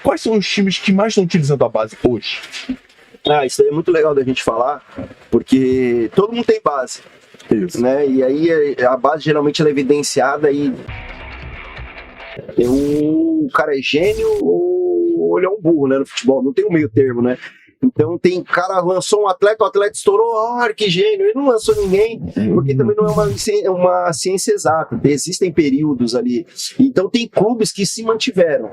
Quais são os times que mais estão utilizando a base hoje? Isso aí é muito legal da gente falar, porque todo mundo tem base. Isso. Né? E aí a base geralmente ela é evidenciada e o cara é gênio ou ele é um burro, né, no futebol, não tem um meio termo, né? Então tem cara lançou um atleta, o atleta estourou, que gênio, ele não lançou ninguém, porque também não é uma ciência exata, existem períodos ali. Então tem clubes que se mantiveram,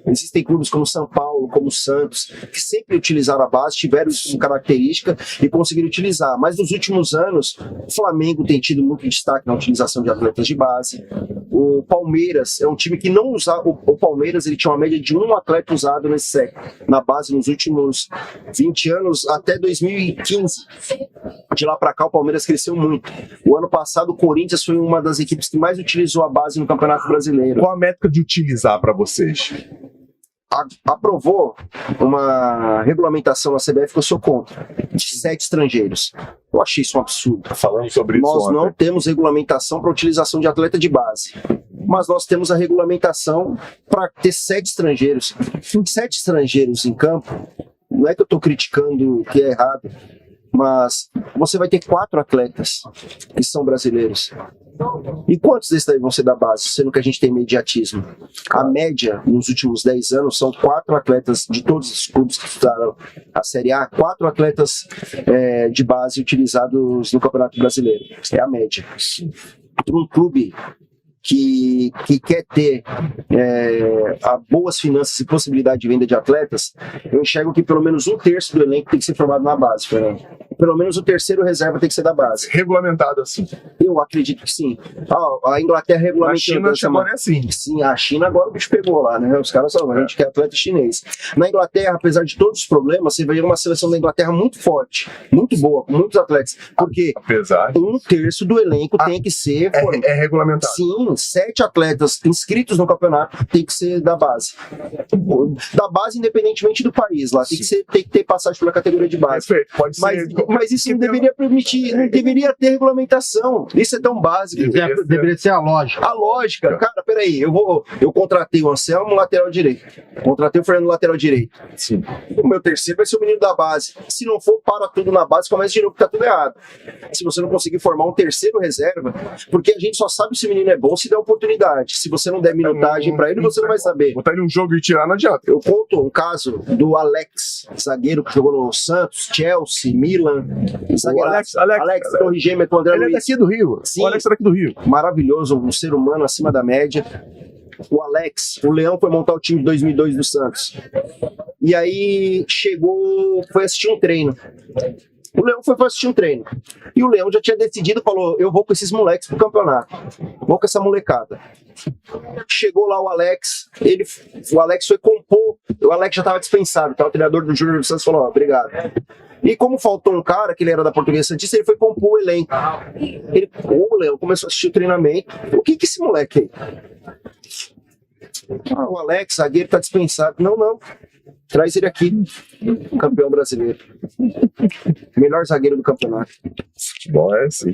existem clubes como São Paulo, como Santos, que sempre utilizaram a base, tiveram isso como característica e conseguiram utilizar, mas nos últimos anos o Flamengo tem tido muito destaque na utilização de atletas de base. O Palmeiras é um time que não usa, o Palmeiras ele tinha uma média de um atleta usado nesse século, na base nos últimos 20 anos até 2015. De lá para cá o Palmeiras cresceu muito. O ano passado o Corinthians foi uma das equipes que mais utilizou a base no Campeonato Brasileiro. Qual a métrica de utilizar para vocês? Aprovou uma regulamentação na CBF que eu sou contra, de 7 estrangeiros. Eu achei isso um absurdo. Falando sobre isso Nós ontem. não temos regulamentação para utilização de atleta de base, mas nós temos a regulamentação para ter 7 estrangeiros. 7 estrangeiros em campo, não é que eu estou criticando o que é errado, mas você vai ter 4 atletas que são brasileiros. E quantos desses daí vão ser da base, sendo que a gente tem imediatismo? A média, nos últimos 10 anos, são 4 atletas de todos os clubes que estudaram a Série A, 4 atletas de base utilizados no Campeonato Brasileiro. É a média. Um clube que quer ter boas finanças e possibilidade de venda de atletas, eu enxergo que pelo menos 1/3 do elenco tem que ser formado na base, Fernando. Pelo menos o terceiro reserva tem que ser da base. Regulamentado assim. Eu acredito que sim. A Inglaterra regulamentou. A China agora é assim. Sim, a China agora o bicho pegou lá, né? Os caras são, a gente quer atleta chinês. Na Inglaterra, apesar de todos os problemas, você vai ver uma seleção da Inglaterra muito forte, muito boa, com muitos atletas. Porque apesar 1/3 do elenco tem que ser. É regulamentado. Sim, 7 atletas inscritos no campeonato tem que ser da base. Da base, independentemente do país. Lá tem que ter passagem pela categoria de base. Perfeito. Pode ser. Mas isso não deveria permitir, não deveria ter regulamentação. Isso é tão básico. Deveria ser a lógica. A lógica, cara, peraí, eu contratei o Anselmo, lateral direito. Contratei o Fernando, lateral direito. Sim. O meu terceiro vai ser o menino da base. Se não for, para tudo na base, começa de novo, que tá tudo errado. Se você não conseguir formar um terceiro reserva, porque a gente só sabe se o menino é bom se der oportunidade. Se você não der minutagem pra ele, você não vai saber. Botar ele um jogo e tirar não adianta. Eu conto um caso do Alex, zagueiro que jogou no Santos, Chelsea, Milan. Alex Torre Gêmea com o André Ele Luiz. é daqui do Rio. Sim. O Alex é daqui do Rio. Maravilhoso, um ser humano acima da média. O Alex, o Leão foi montar o time de 2002 do Santos. E aí foi assistir um treino. O Leão foi assistir um treino. E o Leão já tinha decidido, falou, eu vou com esses moleques pro campeonato. Vou com essa molecada. Chegou lá o Alex foi compor, o Alex já estava dispensado, tá? O treinador do Júnior do Santos falou, obrigado. E como faltou um cara, que ele era da Portuguesa Santista, ele foi compor o elenco. O Leão começou a assistir o treinamento. O que esse moleque aí? O Alex, zagueiro, tá dispensado. Não. Traz ele aqui, campeão brasileiro. Melhor zagueiro do campeonato. Futebol é assim.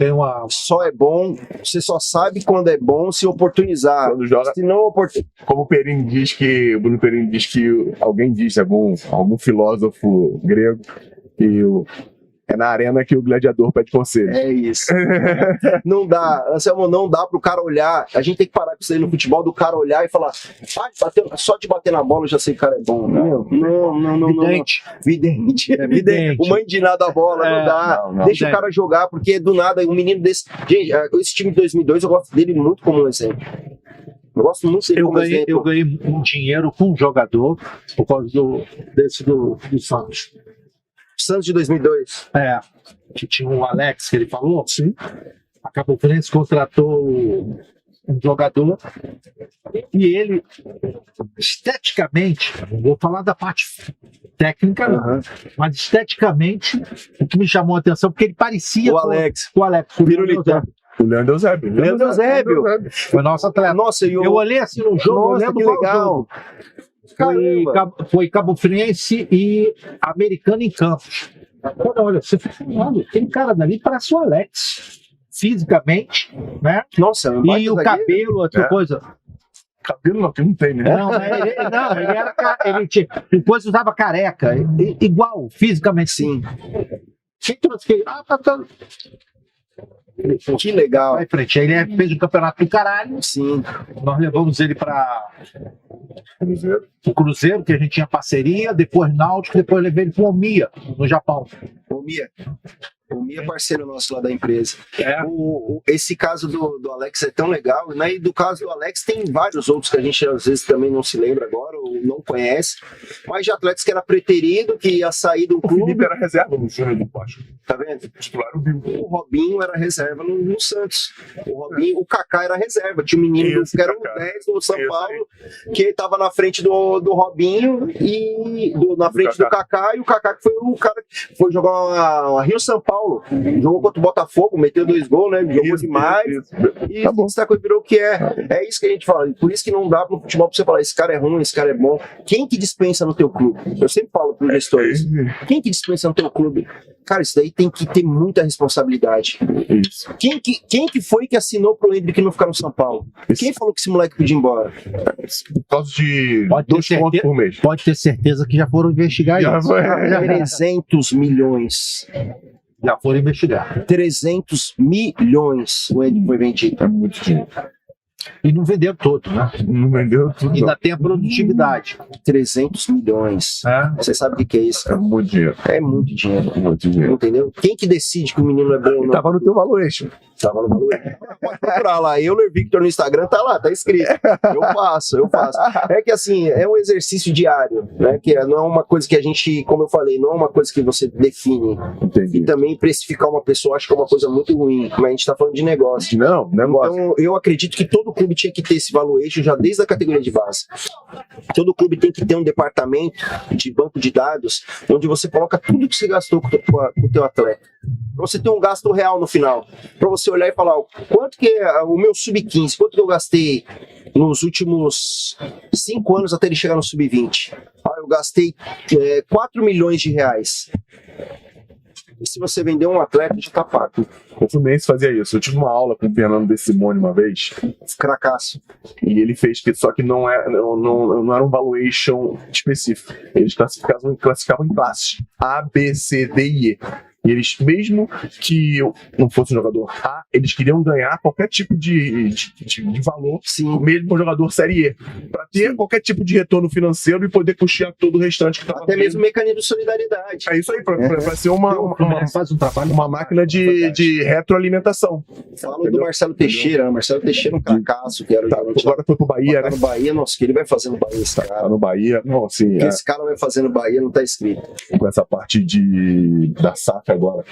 Só é bom, você só sabe quando é bom se oportunizar. Quando joga. Se não Como o Bruno Perini diz que alguém diz, algum filósofo grego, que é na arena que o gladiador pede conselho. É isso. Não dá, Anselmo, não dá pro cara olhar. A gente tem que parar com isso aí no futebol, do cara olhar e falar, só de bater na bola eu já sei que o cara é bom. Não. Vidente. É vidente. O mãe de nada a bola, não dá. Não, deixa o cara jogar, porque do nada, um menino desse. Gente, esse time de 2002, eu gosto dele muito como um exemplo. Eu gosto muito dele como exemplo. Eu ganhei um dinheiro com um jogador por causa do Santos. Santos de 2002. Que tinha o Alex, que ele falou. Sim. A Cabo Frense contratou um jogador e ele, esteticamente, não vou falar da parte técnica, não, mas esteticamente, o que me chamou a atenção, porque ele parecia o Alex. O Pirulitão. O Leandro Eusébio. Leandro Eusébio. Foi nosso atleta. Nossa, eu olhei assim no jogo, nossa, que legal. Foi Cabo Friense e Americano em Campos. Olha, você fica falando, aquele cara dali parece o Alex, fisicamente, né? Nossa, e o cabelo, outra coisa. Cabelo não, que não tem, né? Ele era. Ele tinha, depois usava careca, igual, fisicamente. Sim. Tá. Que legal. Vai em frente. Aí ele fez um campeonato do caralho. Sim. Nós levamos ele para o Cruzeiro, que a gente tinha parceria, depois Náutico, depois levei ele para o Omiya, no Japão. O Mia é parceiro nosso lá da empresa. É. Esse caso do Alex é tão legal, né? E do caso do Alex tem vários outros que a gente às vezes também não se lembra agora ou não conhece, mas de atletas que era preterido, que ia sair do O clube. Felipe era reserva no Júnior do Plástico. Tá vendo? Titular o Bill. O Robinho era reserva no Santos. O Kaká era reserva. Tinha um menino Esse que era o Kaká. 10 do São Esse Paulo, que estava na frente do Robinho e na frente do Kaká, e o Kaká que foi o cara que foi jogar a Rio São Paulo. Jogou contra o Botafogo, meteu 2 gols, né? Jogou demais. E Tá bom. destacou e virou o que é. É isso que a gente fala. Por isso que não dá pro futebol pra você falar, esse cara é ruim, esse cara é bom. Quem que dispensa no teu clube? Eu sempre falo pro gestores. Quem que dispensa no teu clube? Cara, isso daí tem que ter muita responsabilidade. Isso. Quem que foi que assinou pro Endrick não ficar no São Paulo? Quem falou que esse moleque podia ir embora? Por causa de Pode ter 2 pontos certeza. por mês. Pode ter certeza que já foram investigar Já isso. foi. 300 milhões. Já foram investigar. 300 milhões o Endrick foi vendido. É muito dinheiro. E não venderam todo, né? Não vendeu tudo. Ainda Não. tem a produtividade. 300 milhões. Né? Você sabe o que é isso, É cara? muito dinheiro. É muito dinheiro. Muito dinheiro. Entendeu? Quem que decide que o menino é bom ou não? Tava no teu valuation. Tava no valor. Pode procurar lá. Euler Victor no Instagram tá lá, tá escrito. Eu faço. É que assim, é um exercício diário, né? Que não é uma coisa que a gente, como eu falei, não é uma coisa que você define. E Entendi. também precificar uma pessoa acho que é uma coisa muito ruim, mas a gente tá falando de negócio. Não, negócio. Então, eu acredito que todo clube tinha que ter esse valuation já desde a categoria de base. Todo clube tem que ter um departamento de banco de dados onde você coloca tudo que você gastou com o teu atleta. Pra você ter um gasto real no final. Pra você olhar e falar, quanto que é o meu sub-15, quanto que eu gastei nos últimos 5 anos até ele chegar no sub-20? Eu gastei 4 milhões de reais. E se você vender um atleta, já tá pago. O Fluminense fazia isso. Eu tive uma aula com o Fernando De Simone uma vez, Cracaço. e ele fez que só que não era um valuation específico. Eles classificavam em classes A, B, C, D e E. E eles, mesmo que eu não fosse um jogador A, eles queriam ganhar qualquer tipo de valor, Sim. mesmo um jogador Série E, para ter qualquer tipo de retorno financeiro e poder custear todo o restante que estava Até mesmo mecanismo de solidariedade. É isso aí, para ser uma Faz um trabalho. uma máquina de retroalimentação. Falo Entendeu? do Marcelo Teixeira, né? Marcelo Teixeira é um cracaço, que era o Tá, gerente agora foi pro Bahia, lá né? no Bahia. Nossa, o que ele vai fazer no Bahia, esse Tá cara? no Bahia. Não, assim, O que esse cara vai fazer no Bahia não tá escrito. com essa parte da SAF agora.